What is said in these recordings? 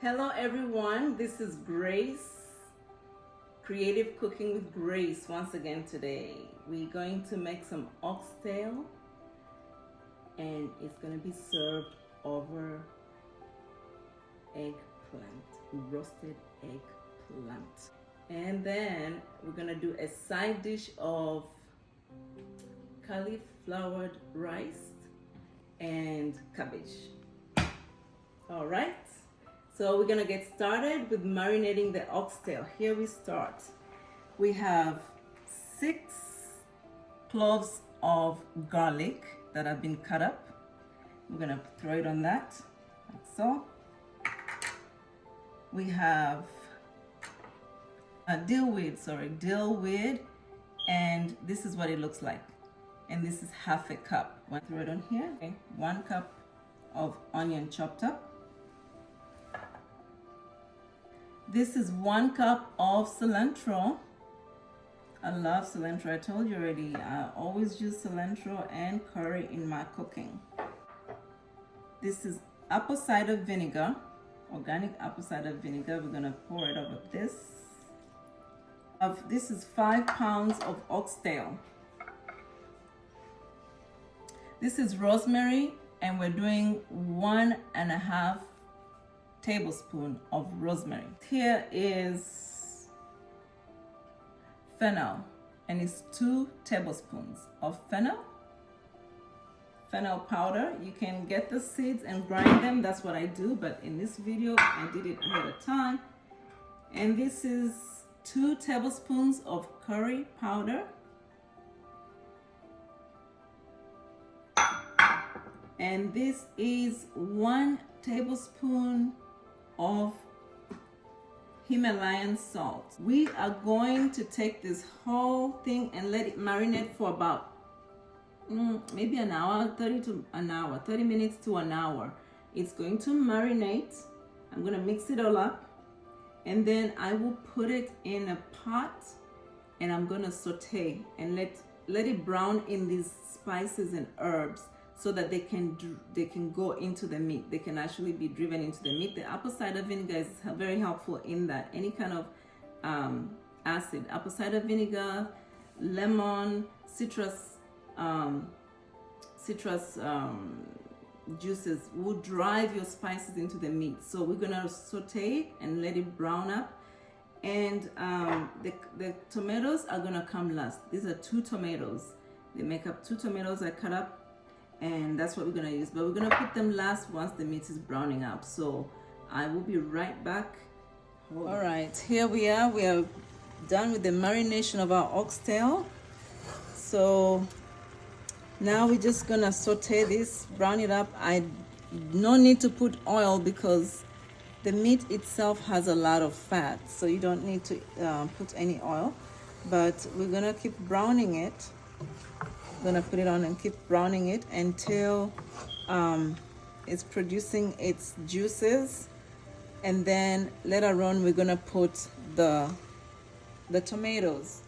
Hello everyone, this is Grace, Creative Cooking with Grace. Once again today, we're going to make some oxtail and it's going to be served over eggplant, roasted eggplant. And then we're going to do a side dish of cauliflower rice and cabbage. All right. So we're gonna get started with marinating the oxtail. Here we start. We have 6 cloves of garlic that have been cut up. We're gonna throw it on that, like so. We have dill weed, and this is what it looks like. And this is half a cup. I'll throw it on here. Okay. 1 cup of onion chopped up. This is 1 cup of cilantro. I love cilantro. I told you already, I always use cilantro and curry in my cooking. This is apple cider vinegar, organic apple cider vinegar. We're gonna pour it over this. This is 5 pounds of oxtail. This is rosemary, and we're doing 1.5 tablespoon of rosemary. Here is fennel, and it's 2 tablespoons of fennel powder. You can get the seeds and grind them. That's what I do, but in this video I did it ahead of time. And this is 2 tablespoons of curry powder, and this is 1 tablespoon of Himalayan salt. We are going to take this whole thing and let it marinate for about maybe an hour, 30 minutes to an hour. It's going to marinate. I'm going to mix it all up, and then I will put it in a pot, and I'm going to saute and let it brown in these spices and herbs, so that they can go into the meat. They can actually be driven into the meat. The apple cider vinegar is very helpful in that. Any kind of acid, apple cider vinegar, lemon, citrus juices will drive your spices into the meat. So we're gonna saute it and let it brown up. And the tomatoes are gonna come last. These are 2 tomatoes. They make up 2 tomatoes I cut up, and that's what we're gonna use, but we're gonna put them last once the meat is browning up. So I will be right back. All right, here we are done with the marination of our oxtail. So now we're just gonna saute this, brown it up. I no need to put oil because the meat itself has a lot of fat, so you don't need to put any oil, but we're gonna keep browning it. Gonna put it on and keep browning it until it's producing its juices, and then later on we're gonna put the tomatoes.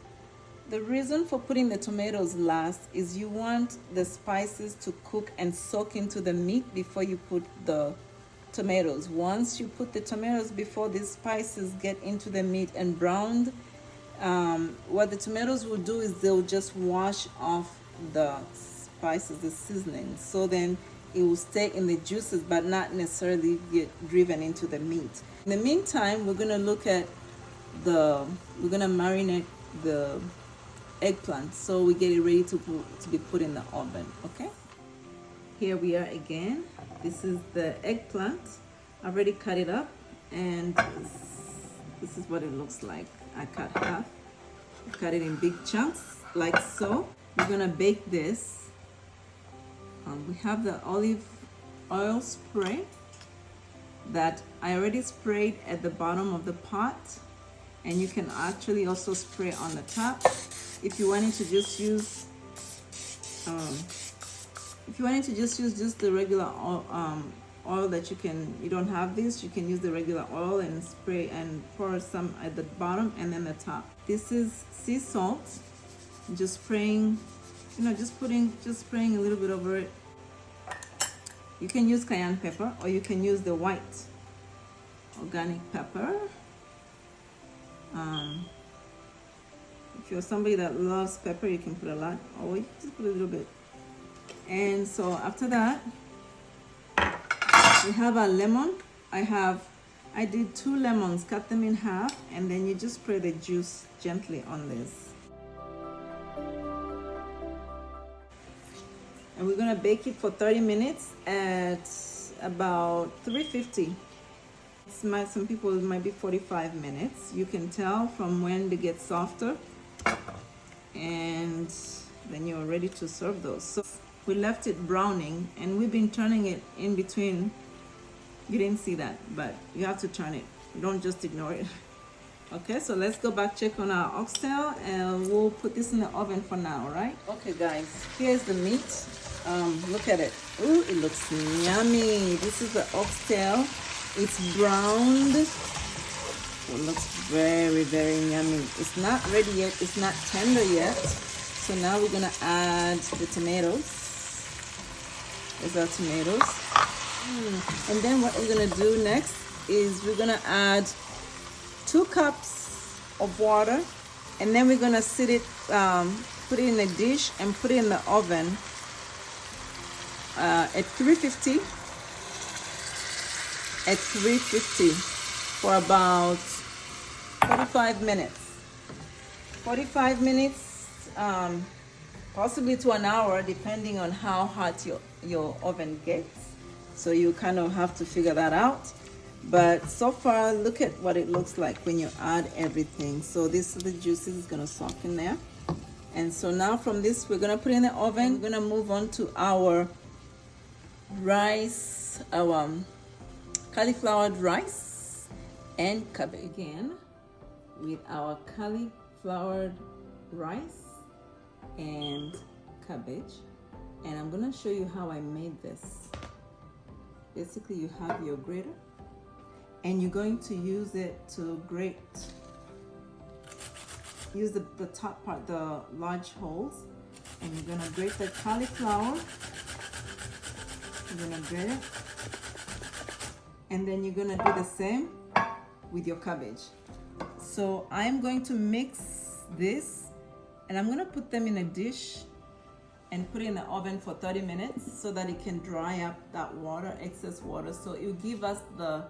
The reason for putting the tomatoes last is you want the spices to cook and soak into the meat before you put the tomatoes. Once you put the tomatoes before these spices get into the meat and browned, what the tomatoes will do is they'll just wash off the spices, the seasoning, so then it will stay in the juices but not necessarily get driven into the meat. In the meantime, we're gonna marinate the eggplant, so we get it ready to be put in the oven. Okay, here we are again. This is the eggplant. I've already cut it up, and this is what it looks like. I cut half, cut it in big chunks like so. We're gonna bake this. We have the olive oil spray that I already sprayed at the bottom of the pot, and you can actually also spray on the top. If you wanted to just use, just the regular oil that you don't have this, you can use the regular oil and spray and pour some at the bottom and then the top. This is sea salt. Just spraying, just spraying a little bit over it. You can use cayenne pepper, or you can use the white organic pepper. If you're somebody that loves pepper, you can put a lot, or you just put a little bit. And so after that, we have our lemon. I did 2 lemons, cut them in half, and then you just spray the juice gently on this. And we're gonna bake it for 30 minutes at about 350. Some people, it might be 45 minutes. You can tell from when they get softer, and then you're ready to serve those. So we left it browning, and we've been turning it in between. You didn't see that, but you have to turn it. You don't just ignore it. Okay, so let's go back, check on our oxtail, and we'll put this in the oven for now, right? Okay guys, here's the meat. Look at it. Ooh, it looks yummy. This is the oxtail. It's browned. It looks very, very yummy. It's not ready yet. It's not tender yet. So now we're gonna add the tomatoes. There's our tomatoes. And then what we're gonna do next is we're gonna add 2 cups of water, and then we're gonna put it in a dish and put it in the oven at 350 for about 45 minutes. 45 minutes, possibly to an hour, depending on how hot your oven gets. So you kind of have to figure that out. But so far, look at what it looks like when you add everything. So this is the juices is gonna soak in there. And so now from this, we're gonna put it in the oven. We're gonna move on to our rice, our cauliflower rice and cabbage. Again, with our cauliflower rice and cabbage. And I'm gonna show you how I made this. Basically, you have your grater, and you're going to use it to grate. Use the top part, the large holes, and you're gonna grate the cauliflower. You're gonna grate it, and then you're gonna do the same with your cabbage. So I'm going to mix this, and I'm gonna put them in a dish and put it in the oven for 30 minutes so that it can dry up that water, excess water. So it will give us the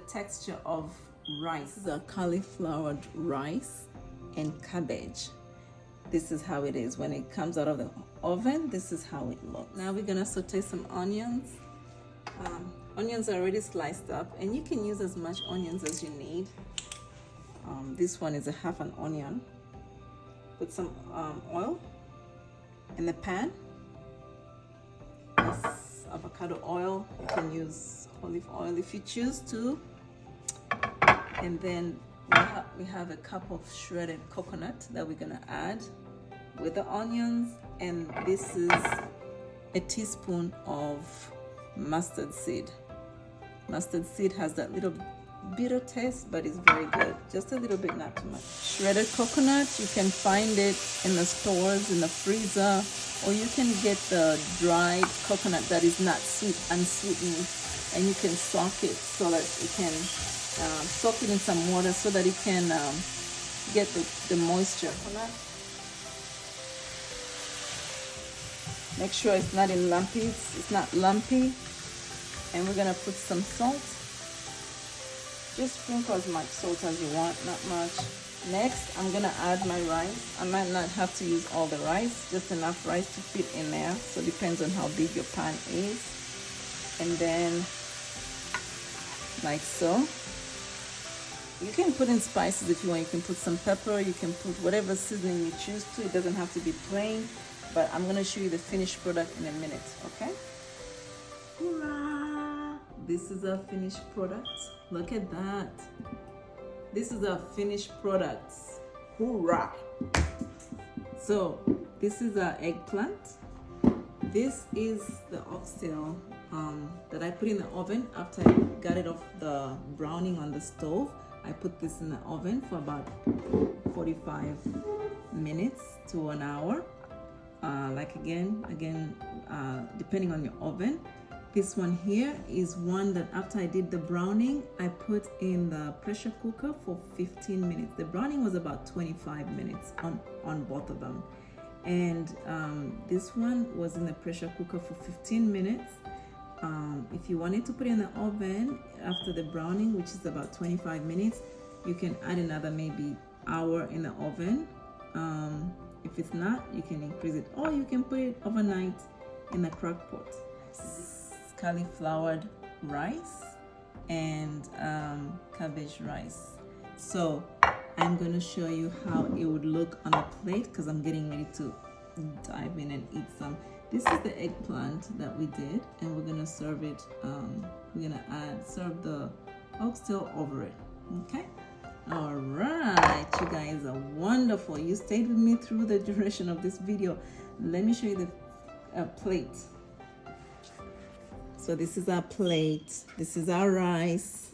texture of rice. The cauliflower rice and cabbage. This is how it is when it comes out of the oven. This is how it looks. Now we're gonna saute some onions. Onions are already sliced up, and you can use as much onions as you need. This one is a half an onion. Put some oil in the pan. This avocado oil. You can use olive oil if you choose to. And then we have a cup of shredded coconut that we're gonna add with the onions, and this is a teaspoon of mustard seed. Mustard seed has that little bitter taste, but it's very good. Just a little bit, not too much. Shredded coconut, you can find it in the stores, in the freezer, or you can get the dried coconut that is not sweet, unsweetened, and you can soak it so that it can soak it in some water so that it can get the moisture. Make sure it's not in lumpies. It's not lumpy. And we're gonna put some salt. Just sprinkle as much salt as you want, not much. Next, I'm gonna add my rice. I might not have to use all the rice, just enough rice to fit in there. So it depends on how big your pan is. And then, like so. You can put in spices if you want. You can put some pepper, you can put whatever seasoning you choose to. It doesn't have to be plain, but I'm gonna show you the finished product in a minute, okay? Hurrah! This is our finished product. Look at that. This is our finished product. Hoorah! So this is our eggplant. This is the oxtail that I put in the oven after I got it off the browning on the stove. I put this in the oven for about 45 minutes to an hour. Depending on your oven. This one here is one that after I did the browning, I put in the pressure cooker for 15 minutes. The browning was about 25 minutes on both of them. And this one was in the pressure cooker for 15 minutes. If you wanted to put it in the oven after the browning, which is about 25 minutes, you can add another maybe hour in the oven. If it's not, you can increase it, or you can put it overnight in the crock pot. Cauliflower rice and cabbage rice. So I'm going to show you how it would look on a plate because I'm getting ready to dive in and eat some. This is the eggplant that we did, and we're going to serve it. We're going to serve the oxtail over it. Okay. All right, you guys are wonderful. You stayed with me through the duration of this video. Let me show you the plate. So this is our plate. This is our rice.